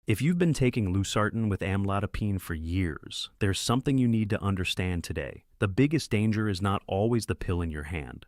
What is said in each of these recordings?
If you've been taking Losartan with Amlodipine for years, there's something you need to understand today. The biggest danger is not always the pill in your hand.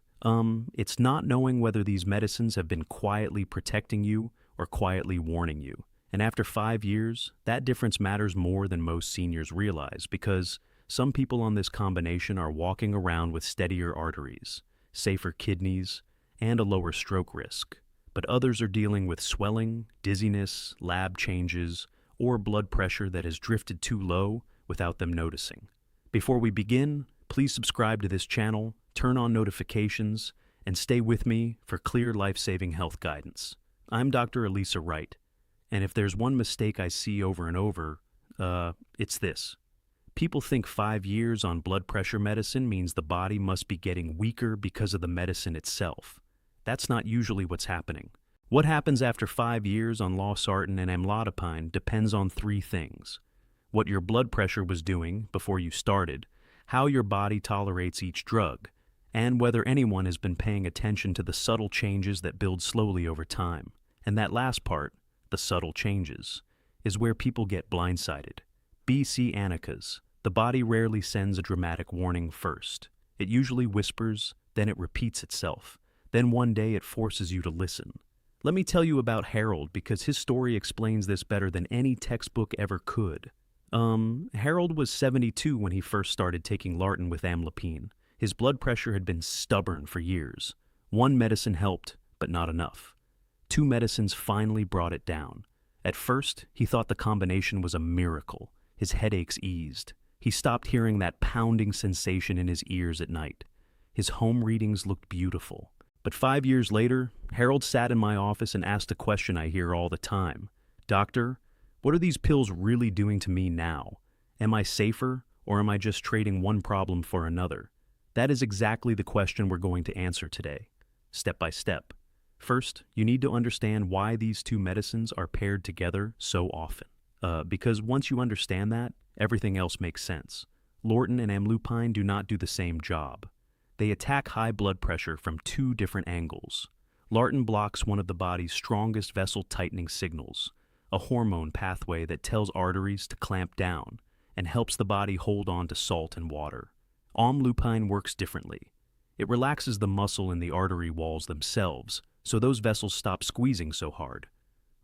It's not knowing whether these medicines have been quietly protecting you or quietly warning you. And after 5 years, that difference matters more than most seniors realize because some people on this combination are walking around with steadier arteries, safer kidneys, and a lower stroke risk. But others are dealing with swelling, dizziness, lab changes, or blood pressure that has drifted too low without them noticing. Before we begin, please subscribe to this channel, turn on notifications, and stay with me for clear life-saving health guidance. I'm Dr. Elisa Wright, and if there's one mistake I see over and over, it's this. People think 5 years on blood pressure medicine means the body must be getting weaker because of the medicine itself. That's not usually what's happening. What happens after 5 years on Losartan and Amlodipine depends on 3 things: what your blood pressure was doing before you started, how your body tolerates each drug, and whether anyone has been paying attention to the subtle changes that build slowly over time. And that last part, the subtle changes, is where people get blindsided. BC Anacas. The body rarely sends a dramatic warning first. It usually whispers, then it repeats itself. Then one day it forces you to listen. Let me tell you about Harold because his story explains this better than any textbook ever could. Harold was 72 when he first started taking Losartan with Amlodipine. His blood pressure had been stubborn for years. One medicine helped, but not enough. 2 medicines finally brought it down. At first, he thought the combination was a miracle. His headaches eased. He stopped hearing that pounding sensation in his ears at night. His home readings looked beautiful. But 5 years later, Harold sat in my office and asked a question I hear all the time. Doctor, what are these pills really doing to me now? Am I safer, or am I just trading one problem for another? That is exactly the question we're going to answer today, step by step. First, you need to understand why these 2 medicines are paired together so often. Because once you understand that, everything else makes sense. Losartan and Amlodipine do not do the same job. They attack high blood pressure from 2 different angles. Losartan blocks one of the body's strongest vessel tightening signals, a hormone pathway that tells arteries to clamp down and helps the body hold on to salt and water. Amlodipine works differently. It relaxes the muscle in the artery walls themselves, so those vessels stop squeezing so hard.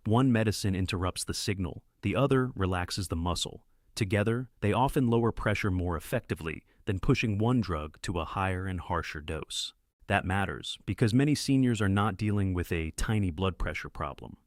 One medicine interrupts the signal, the other relaxes the muscle. Together, they often lower pressure more effectively than pushing one drug to a higher and harsher dose. That matters because many seniors are not dealing with a tiny blood pressure problem.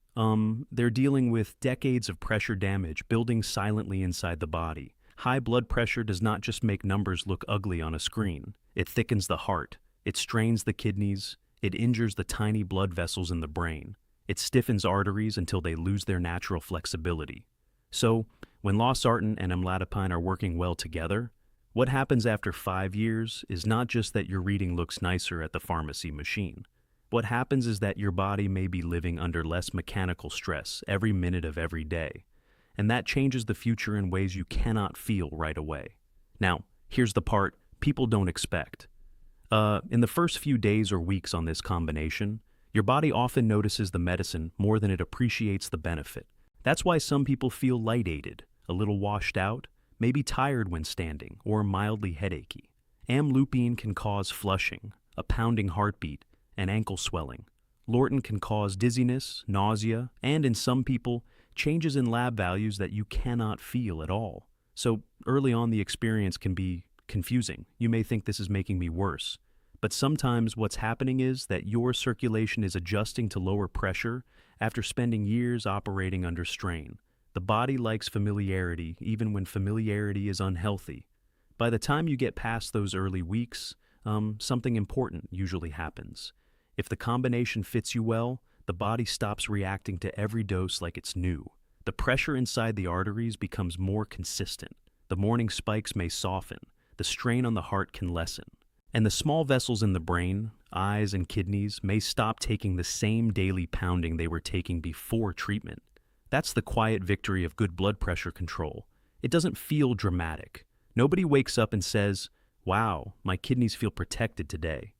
They're dealing with decades of pressure damage building silently inside the body. High blood pressure does not just make numbers look ugly on a screen. It thickens the heart, it strains the kidneys, it injures the tiny blood vessels in the brain. It stiffens arteries until they lose their natural flexibility. So, when Losartan and Amlodipine are working well together, what happens after 5 years is not just that your reading looks nicer at the pharmacy machine. What happens is that your body may be living under less mechanical stress every minute of every day, and that changes the future in ways you cannot feel right away. Now, here's the part people don't expect. In the first few days or weeks on this combination, your body often notices the medicine more than it appreciates the benefit. That's why some people feel lightheaded, a little washed out, maybe tired when standing, or mildly headachy. Amlodipine can cause flushing, a pounding heartbeat, and ankle swelling. Losartan can cause dizziness, nausea, and in some people, changes in lab values that you cannot feel at all. So early on the experience can be confusing. You may think this is making me worse. But sometimes what's happening is that your circulation is adjusting to lower pressure after spending years operating under strain. The body likes familiarity even when familiarity is unhealthy. By the time you get past those early weeks, something important usually happens. If the combination fits you well, the body stops reacting to every dose like it's new. The pressure inside the arteries becomes more consistent. The morning spikes may soften. The strain on the heart can lessen. And the small vessels in the brain, eyes and kidneys may stop taking the same daily pounding they were taking before treatment. That's the quiet victory of good blood pressure control. It doesn't feel dramatic. Nobody wakes up and says, "Wow, my kidneys feel protected today."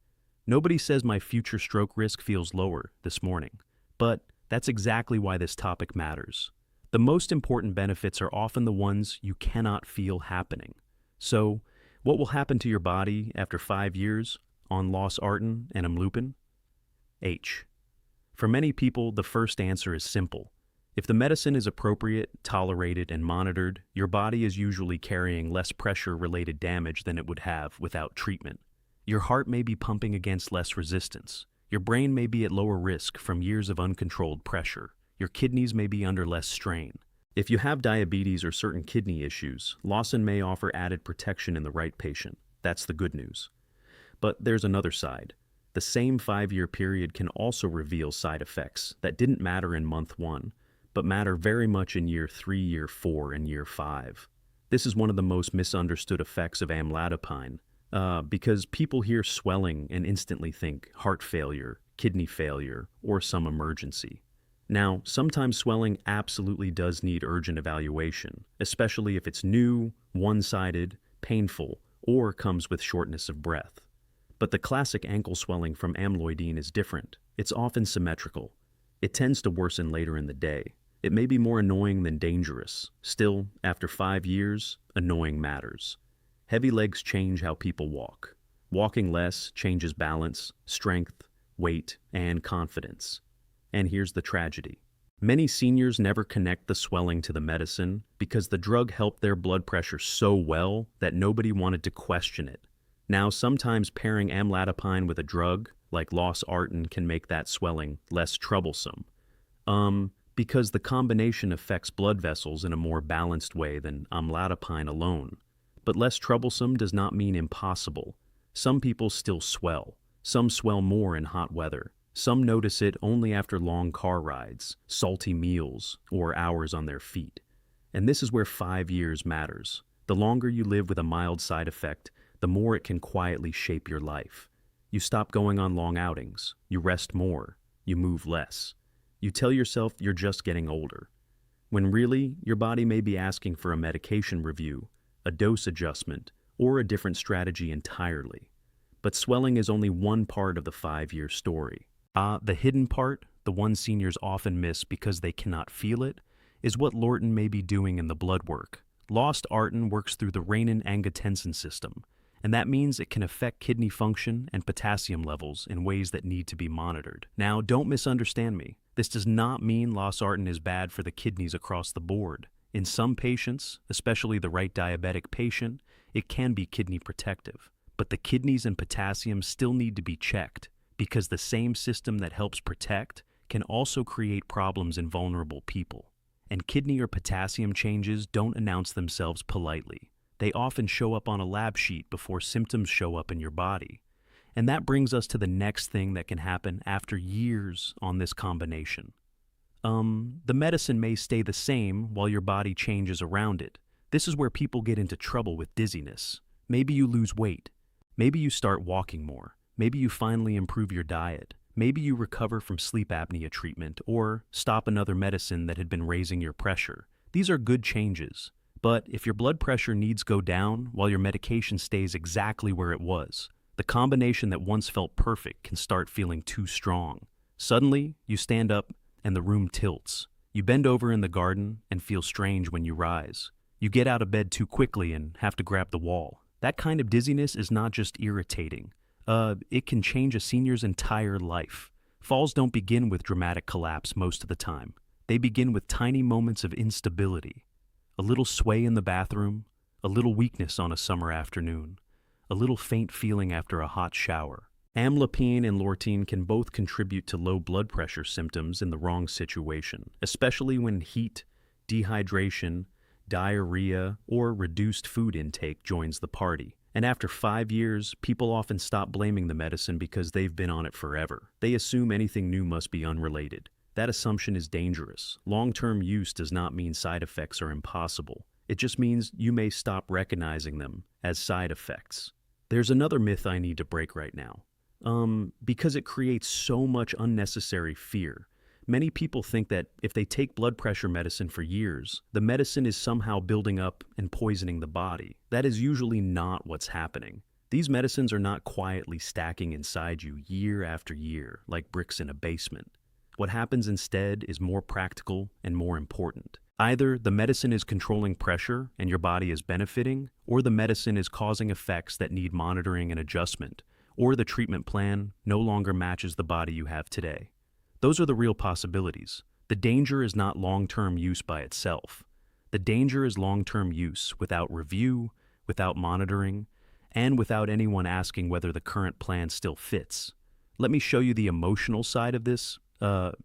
Nobody says my future stroke risk feels lower this morning. But that's exactly why this topic matters. The most important benefits are often the ones you cannot feel happening. So, what will happen to your body after 5 years on Losartan and Amlodipine? H. For many people, the first answer is simple. If the medicine is appropriate, tolerated, and monitored, your body is usually carrying less pressure-related damage than it would have without treatment. Your heart may be pumping against less resistance. Your brain may be at lower risk from years of uncontrolled pressure. Your kidneys may be under less strain. If you have diabetes or certain kidney issues, Losartan may offer added protection in the right patient. That's the good news. But there's another side. The same 5-year period can also reveal side effects that didn't matter in month 1, but matter very much in year 3, year 4, and year 5. This is one of the most misunderstood effects of amlodipine, because people hear swelling and instantly think heart failure, kidney failure, or some emergency. Now, sometimes swelling absolutely does need urgent evaluation, especially if it's new, one-sided, painful, or comes with shortness of breath. But the classic ankle swelling from amlodipine is different. It's often symmetrical. It tends to worsen later in the day. It may be more annoying than dangerous. Still, after 5 years, annoying matters. Heavy legs change how people walk. Walking less changes balance, strength, weight, and confidence. And here's the tragedy. Many seniors never connect the swelling to the medicine because the drug helped their blood pressure so well that nobody wanted to question it. Now, sometimes pairing amlodipine with a drug, like Losartan, can make that swelling less troublesome. Because the combination affects blood vessels in a more balanced way than amlodipine alone. But less troublesome does not mean impossible. Some people still swell. Some swell more in hot weather. Some notice it only after long car rides, salty meals, or hours on their feet. And this is where 5 years matters. The longer you live with a mild side effect, the more it can quietly shape your life. You stop going on long outings. You rest more. You move less. You tell yourself you're just getting older, when really your body may be asking for a medication review, a dose adjustment, or a different strategy entirely. But swelling is only one part of the 5-year story. The hidden part, the one seniors often miss because they cannot feel it, is what Losartan may be doing in the blood work. Losartan works through the renin-angiotensin system, and that means it can affect kidney function and potassium levels in ways that need to be monitored. Now, don't misunderstand me. This does not mean Losartan is bad for the kidneys across the board. In some patients, especially the right diabetic patient, it can be kidney protective. But the kidneys and potassium still need to be checked, because the same system that helps protect can also create problems in vulnerable people. And kidney or potassium changes don't announce themselves politely. They often show up on a lab sheet before symptoms show up in your body. And that brings us to the next thing that can happen after years on this combination. The medicine may stay the same while your body changes around it. This is where people get into trouble with dizziness. Maybe you lose weight. Maybe you start walking more. Maybe you finally improve your diet. Maybe you recover from sleep apnea treatment or stop another medicine that had been raising your pressure. These are good changes. But if your blood pressure needs go down while your medication stays exactly where it was, the combination that once felt perfect can start feeling too strong. Suddenly, you stand up and the room tilts. You bend over in the garden and feel strange when you rise. You get out of bed too quickly and have to grab the wall. That kind of dizziness is not just irritating. It can change a senior's entire life. Falls don't begin with dramatic collapse most of the time. They begin with tiny moments of instability. A little sway in the bathroom, a little weakness on a summer afternoon, a little faint feeling after a hot shower. Amlodipine and Losartan can both contribute to low blood pressure symptoms in the wrong situation, especially when heat, dehydration, diarrhea, or reduced food intake joins the party. And after 5 years, people often stop blaming the medicine because they've been on it forever. They assume anything new must be unrelated. That assumption is dangerous. Long-term use does not mean side effects are impossible. It just means you may stop recognizing them as side effects. There's another myth I need to break right now. Because it creates so much unnecessary fear. Many people think that if they take blood pressure medicine for years, the medicine is somehow building up and poisoning the body. That is usually not what's happening. These medicines are not quietly stacking inside you year after year, like bricks in a basement. What happens instead is more practical and more important. Either the medicine is controlling pressure and your body is benefiting, or the medicine is causing effects that need monitoring and adjustment, or the treatment plan no longer matches the body you have today. Those are the real possibilities. The danger is not long-term use by itself. The danger is long-term use without review, without monitoring, and without anyone asking whether the current plan still fits. Let me show you the emotional side of this,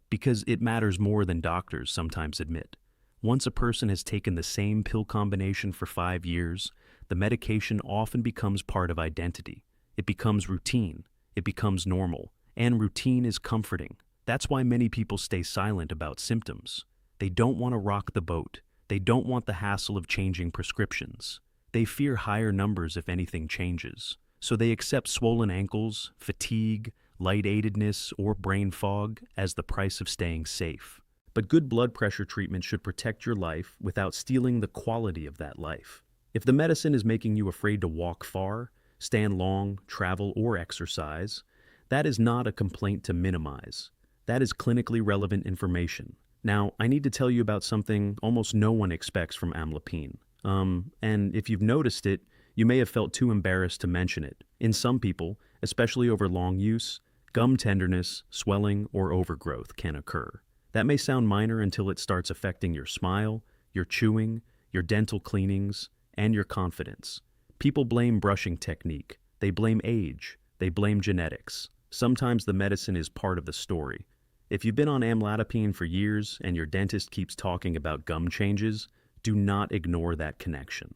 because it matters more than doctors sometimes admit. Once a person has taken the same pill combination for 5 years, the medication often becomes part of identity. It becomes routine. It becomes normal. And routine is comforting. That's why many people stay silent about symptoms. They don't want to rock the boat. They don't want the hassle of changing prescriptions. They fear higher numbers if anything changes. So they accept swollen ankles, fatigue, lightheadedness, or brain fog as the price of staying safe. But good blood pressure treatment should protect your life without stealing the quality of that life. If the medicine is making you afraid to walk far, stand long, travel, or exercise, that is not a complaint to minimize. That is clinically relevant information. Now, I need to tell you about something almost no one expects from amlodipine. And if you've noticed it, you may have felt too embarrassed to mention it. In some people, especially over long use, gum tenderness, swelling, or overgrowth can occur. That may sound minor until it starts affecting your smile, your chewing, your dental cleanings, and your confidence. People blame brushing technique. They blame age. They blame genetics. Sometimes the medicine is part of the story. If you've been on amlodipine for years and your dentist keeps talking about gum changes, do not ignore that connection.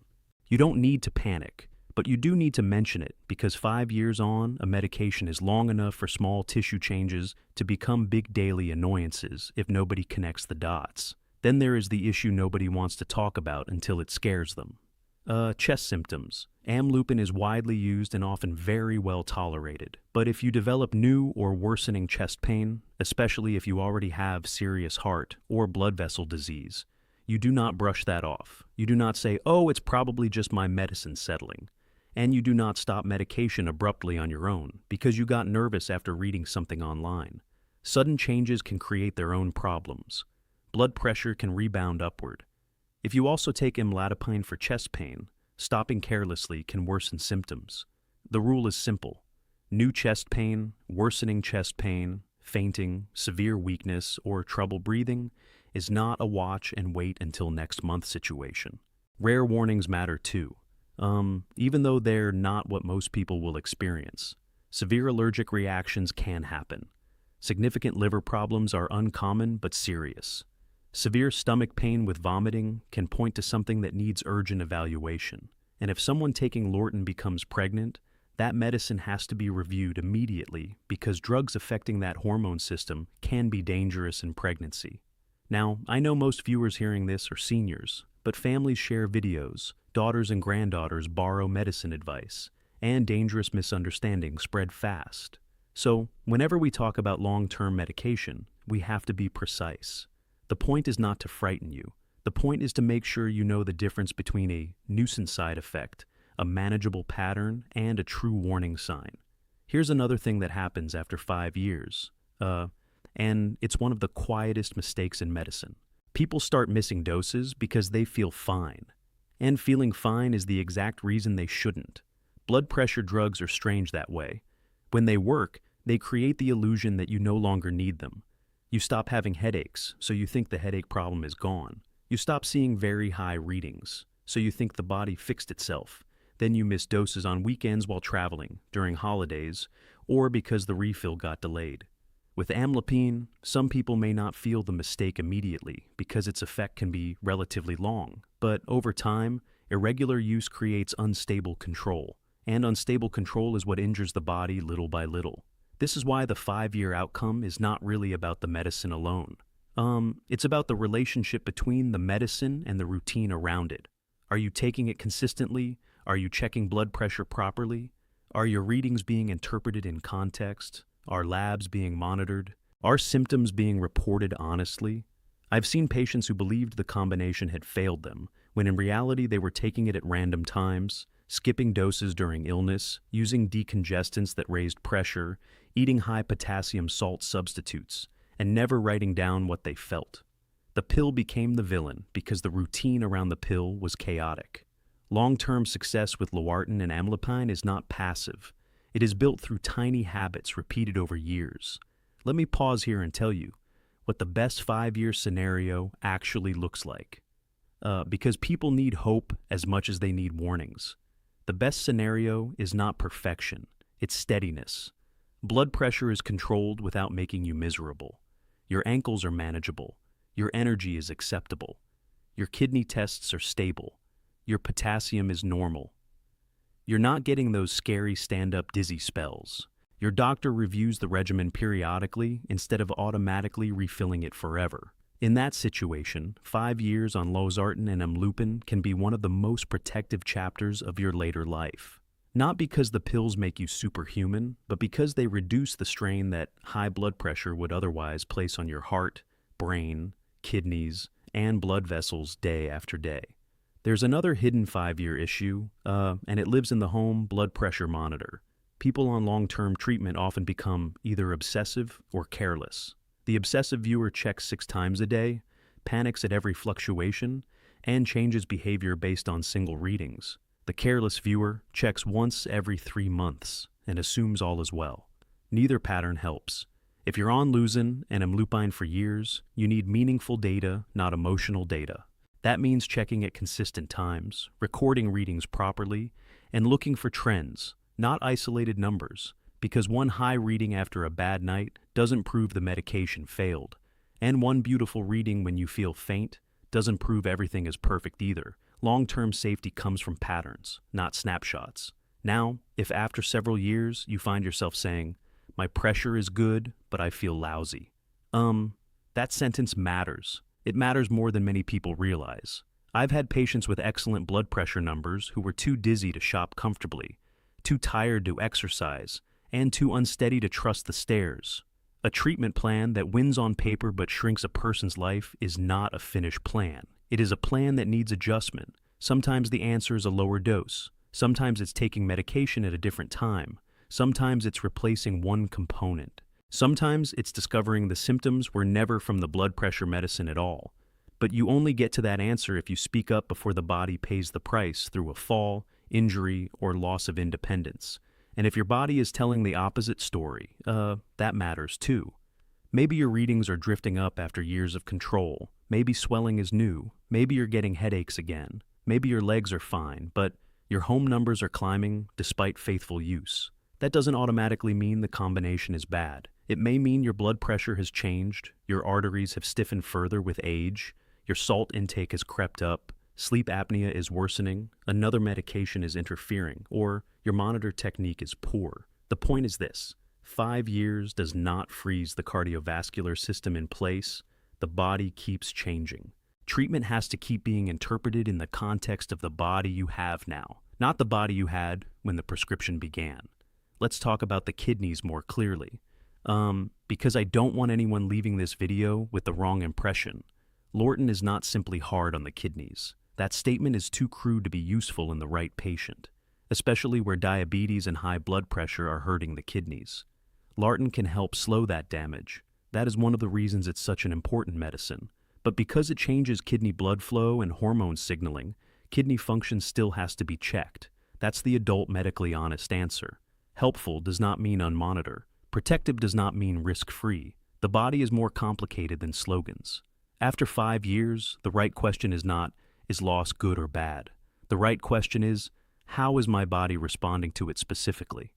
You don't need to panic, but you do need to mention it because 5 years on, a medication is long enough for small tissue changes to become big daily annoyances if nobody connects the dots. Then there is the issue nobody wants to talk about until it scares them. Chest symptoms. Amlodipine is widely used and often very well tolerated. But if you develop new or worsening chest pain, especially if you already have serious heart or blood vessel disease, you do not brush that off. You do not say, "Oh, it's probably just my medicine settling." And you do not stop medication abruptly on your own because you got nervous after reading something online. Sudden changes can create their own problems. Blood pressure can rebound upward. If you also take amlodipine for chest pain, stopping carelessly can worsen symptoms. The rule is simple. New chest pain, worsening chest pain, fainting, severe weakness, or trouble breathing is not a watch and wait until next month situation. Rare warnings matter too. Even though they're not what most people will experience. Severe allergic reactions can happen. Significant liver problems are uncommon but serious. Severe stomach pain with vomiting can point to something that needs urgent evaluation. And if someone taking Losartan becomes pregnant, that medicine has to be reviewed immediately because drugs affecting that hormone system can be dangerous in pregnancy. Now, I know most viewers hearing this are seniors, but families share videos, daughters and granddaughters borrow medicine advice, and dangerous misunderstandings spread fast. So, whenever we talk about long-term medication, we have to be precise. The point is not to frighten you. The point is to make sure you know the difference between a nuisance side effect, a manageable pattern, and a true warning sign. Here's another thing that happens after 5 years, and it's one of the quietest mistakes in medicine. People start missing doses because they feel fine. And feeling fine is the exact reason they shouldn't. Blood pressure drugs are strange that way. When they work, they create the illusion that you no longer need them. You stop having headaches, so you think the headache problem is gone. You stop seeing very high readings, so you think the body fixed itself. Then you miss doses on weekends while traveling, during holidays, or because the refill got delayed. With amlodipine, some people may not feel the mistake immediately because its effect can be relatively long. But over time, irregular use creates unstable control. And unstable control is what injures the body little by little. This is why the 5-year outcome is not really about the medicine alone. It's about the relationship between the medicine and the routine around it. Are you taking it consistently? Are you checking blood pressure properly? Are your readings being interpreted in context? Are labs being monitored? Are symptoms being reported honestly? I've seen patients who believed the combination had failed them, when in reality they were taking it at random times, skipping doses during illness, using decongestants that raised pressure, eating high potassium salt substitutes, and never writing down what they felt. The The pill became the villain because the routine around the pill was chaotic. Long-term success with Losartan and Amlodipine is not passive. It is built through tiny habits repeated over years. Let me pause here and tell you what the best 5-year scenario actually looks like. Because people need hope as much as they need warnings. The best scenario is not perfection, it's steadiness. Blood pressure is controlled without making you miserable. Your ankles are manageable. Your energy is acceptable. Your kidney tests are stable. Your potassium is normal. You're not getting those scary stand-up dizzy spells. Your doctor reviews the regimen periodically instead of automatically refilling it forever. In that situation, 5 years on Losartan and Amlodipine can be one of the most protective chapters of your later life. Not because the pills make you superhuman, but because they reduce the strain that high blood pressure would otherwise place on your heart, brain, kidneys, and blood vessels day after day. There's another hidden 5-year issue, and it lives in the home blood pressure monitor. People on long-term treatment often become either obsessive or careless. The obsessive viewer checks 6 times a day, panics at every fluctuation, and changes behavior based on single readings. The careless viewer checks once every 3 months and assumes all is well. Neither pattern helps. If you're on Losartan and Amlodipine for years, you need meaningful data, not emotional data. That means checking at consistent times, recording readings properly, and looking for trends, not isolated numbers, because one high reading after a bad night doesn't prove the medication failed, and one beautiful reading when you feel faint doesn't prove everything is perfect either. Long-term safety comes from patterns, not snapshots. Now, if after several years you find yourself saying, "My pressure is good, but I feel lousy," that sentence matters. It matters more than many people realize. I've had patients with excellent blood pressure numbers who were too dizzy to shop comfortably, too tired to exercise, and too unsteady to trust the stairs. A treatment plan that wins on paper but shrinks a person's life is not a finished plan. It is a plan that needs adjustment. Sometimes the answer is a lower dose. Sometimes it's taking medication at a different time. Sometimes it's replacing one component. Sometimes it's discovering the symptoms were never from the blood pressure medicine at all. But you only get to that answer if you speak up before the body pays the price through a fall, injury, or loss of independence. And if your body is telling the opposite story, that matters too. Maybe your readings are drifting up after years of control. Maybe swelling is new. Maybe you're getting headaches again. Maybe your legs are fine, but your home numbers are climbing despite faithful use. That doesn't automatically mean the combination is bad. It may mean your blood pressure has changed, your arteries have stiffened further with age, your salt intake has crept up, sleep apnea is worsening, another medication is interfering, or your monitor technique is poor. The point is this: 5 years does not freeze the cardiovascular system in place. The body keeps changing. Treatment has to keep being interpreted in the context of the body you have now, not the body you had when the prescription began. Let's talk about the kidneys more clearly. Because I don't want anyone leaving this video with the wrong impression. Losartan is not simply hard on the kidneys. That statement is too crude to be useful in the right patient, especially where diabetes and high blood pressure are hurting the kidneys. Losartan can help slow that damage. That is one of the reasons it's such an important medicine. But because it changes kidney blood flow and hormone signaling, kidney function still has to be checked. That's the adult medically honest answer. Helpful does not mean unmonitor. Protective does not mean risk-free. The body is more complicated than slogans. After 5 years, the right question is not, is loss good or bad? The right question is, how is my body responding to it specifically?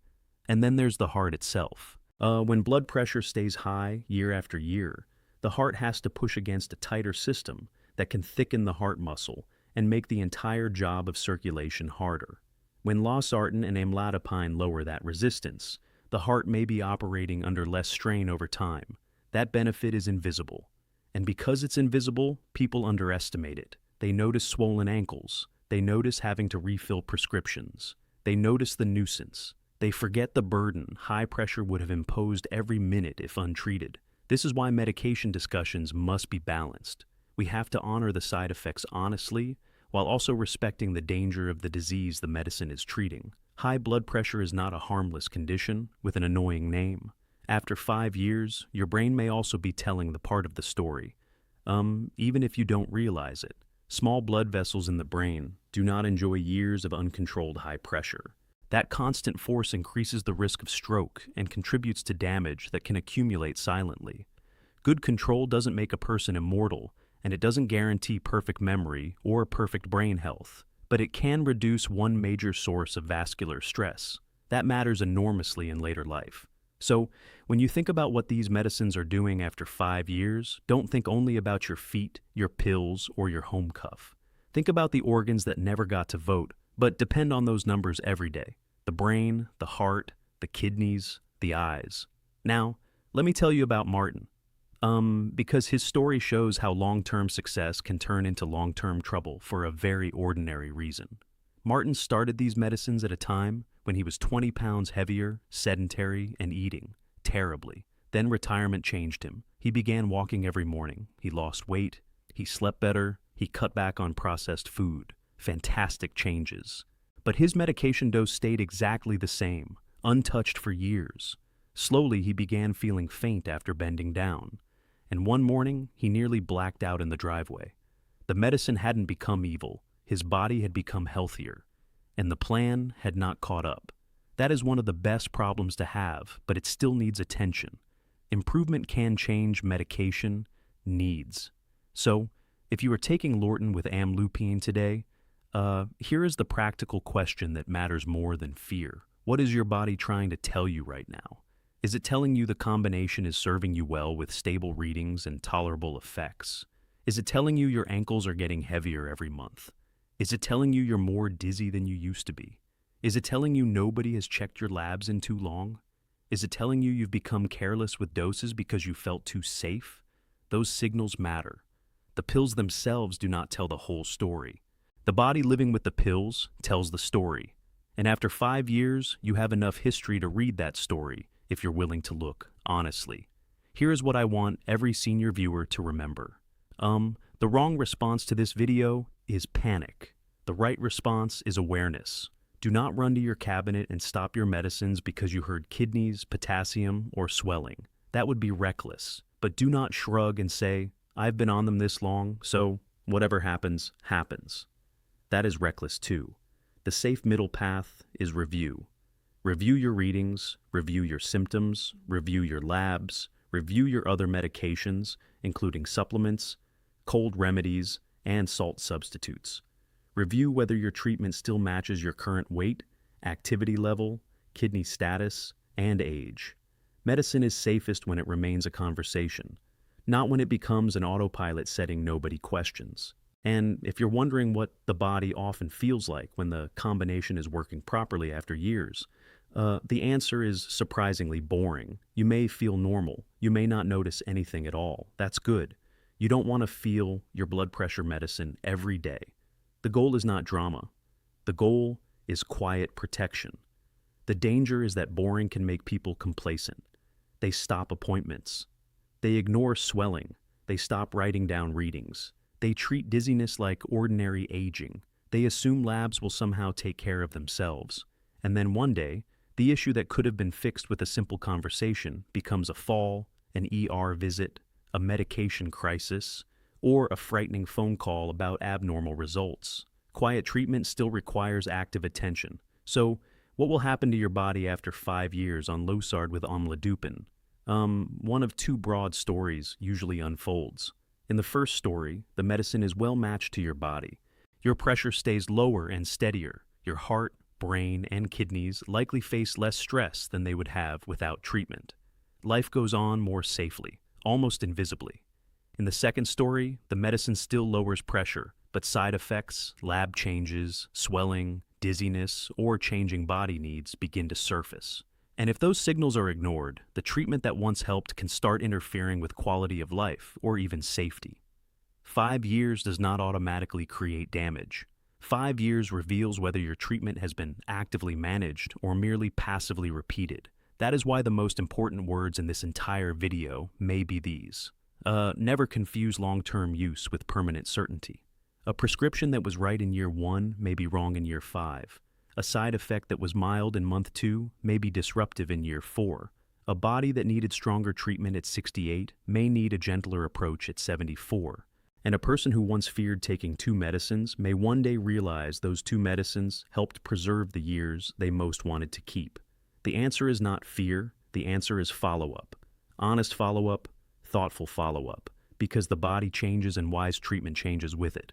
And then there's the heart itself. When blood pressure stays high year after year, the heart has to push against a tighter system that can thicken the heart muscle and make the entire job of circulation harder. When Losartan and Amlodipine lower that resistance, the heart may be operating under less strain over time. That benefit is invisible. And because it's invisible, people underestimate it. They notice swollen ankles. They notice having to refill prescriptions. They notice the nuisance. They forget the burden high pressure would have imposed every minute if untreated. This is why medication discussions must be balanced. We have to honor the side effects honestly, while also respecting the danger of the disease the medicine is treating. High blood pressure is not a harmless condition with an annoying name. After 5 years, your brain may also be telling the part of the story. even if you don't realize it. Small blood vessels in the brain do not enjoy years of uncontrolled high pressure. That constant force increases the risk of stroke and contributes to damage that can accumulate silently. Good control doesn't make a person immortal, and it doesn't guarantee perfect memory or perfect brain health, but it can reduce one major source of vascular stress. That matters enormously in later life. So, when you think about what these medicines are doing after 5 years, don't think only about your feet, your pills, or your home cuff. Think about the organs that never got to vote, but depend on those numbers every day. The brain, the heart, the kidneys, the eyes. Now, let me tell you about Martin. Because his story shows how long-term success can turn into long-term trouble for a very ordinary reason. Martin started these medicines at a time when he was 20 pounds heavier, sedentary, and eating terribly. Then retirement changed him. He began walking every morning. He lost weight. He slept better. He cut back on processed food. Fantastic changes. But his medication dose stayed exactly the same, untouched for years. Slowly, he began feeling faint after bending down. And one morning, he nearly blacked out in the driveway. The medicine hadn't become evil. His body had become healthier. And the plan had not caught up. That is one of the best problems to have, but it still needs attention. Improvement can change medication needs. So, if you are taking Losartan with Amlodipine today, here is the practical question that matters more than fear. What is your body trying to tell you right now? Is it telling you the combination is serving you well with stable readings and tolerable effects? Is it telling you your ankles are getting heavier every month? Is it telling you you're more dizzy than you used to be? Is it telling you nobody has checked your labs in too long? Is it telling you you've become careless with doses because you felt too safe? Those signals matter. The pills themselves do not tell the whole story. The body living with the pills tells the story. And after 5 years, you have enough history to read that story if you're willing to look honestly. Here is what I want every senior viewer to remember. The wrong response to this video is panic. The right response is awareness. Do not run to your cabinet and stop your medicines because you heard kidneys, potassium, or swelling. That would be reckless. But do not shrug and say, I've been on them this long, so whatever happens, happens. That is reckless too. The safe middle path is review. Review your readings, review your symptoms, review your labs, review your other medications, including supplements, cold remedies, and salt substitutes. Review whether your treatment still matches your current weight, activity level, kidney status, and age. Medicine is safest when it remains a conversation, not when it becomes an autopilot setting nobody questions. And if you're wondering what the body often feels like when the combination is working properly after years, the answer is surprisingly boring. You may feel normal. You may not notice anything at all. That's good. You don't want to feel your blood pressure medicine every day. The goal is not drama. The goal is quiet protection. The danger is that boring can make people complacent. They stop appointments. They ignore swelling. They stop writing down readings. They treat dizziness like ordinary aging. They assume labs will somehow take care of themselves. And then one day, the issue that could have been fixed with a simple conversation becomes a fall, an ER visit, a medication crisis, or a frightening phone call about abnormal results. Quiet treatment still requires active attention. So, what will happen to your body after 5 years on Losartan with Amlodipine? One of two broad stories usually unfolds. In the first story, the medicine is well matched to your body. Your pressure stays lower and steadier. Your heart, brain, and kidneys likely face less stress than they would have without treatment. Life goes on more safely, almost invisibly. In the second story, the medicine still lowers pressure, but side effects, lab changes, swelling, dizziness, or changing body needs begin to surface. And if those signals are ignored, the treatment that once helped can start interfering with quality of life or even safety. 5 years does not automatically create damage. 5 years reveals whether your treatment has been actively managed or merely passively repeated. That is why the most important words in this entire video may be these. Never confuse long-term use with permanent certainty. A prescription that was right in year 1 may be wrong in year 5. A side effect that was mild in month 2 may be disruptive in year 4. A body that needed stronger treatment at 68 may need a gentler approach at 74. And a person who once feared taking two medicines may one day realize those two medicines helped preserve the years they most wanted to keep. The answer is not fear, the answer is follow-up. Honest follow-up, thoughtful follow-up, because the body changes and wise treatment changes with it.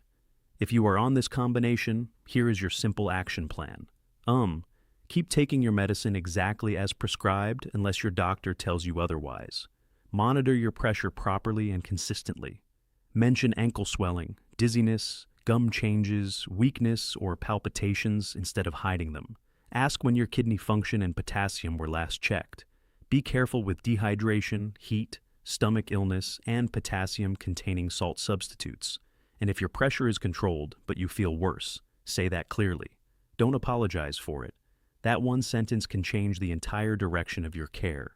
If you are on this combination, here is your simple action plan. Keep taking your medicine exactly as prescribed unless your doctor tells you otherwise. Monitor your pressure properly and consistently. Mention ankle swelling, dizziness, gum changes, weakness, or palpitations instead of hiding them. Ask when your kidney function and potassium were last checked. Be careful with dehydration, heat, stomach illness, and potassium-containing salt substitutes. And if your pressure is controlled, but you feel worse, say that clearly. Don't apologize for it. That one sentence can change the entire direction of your care.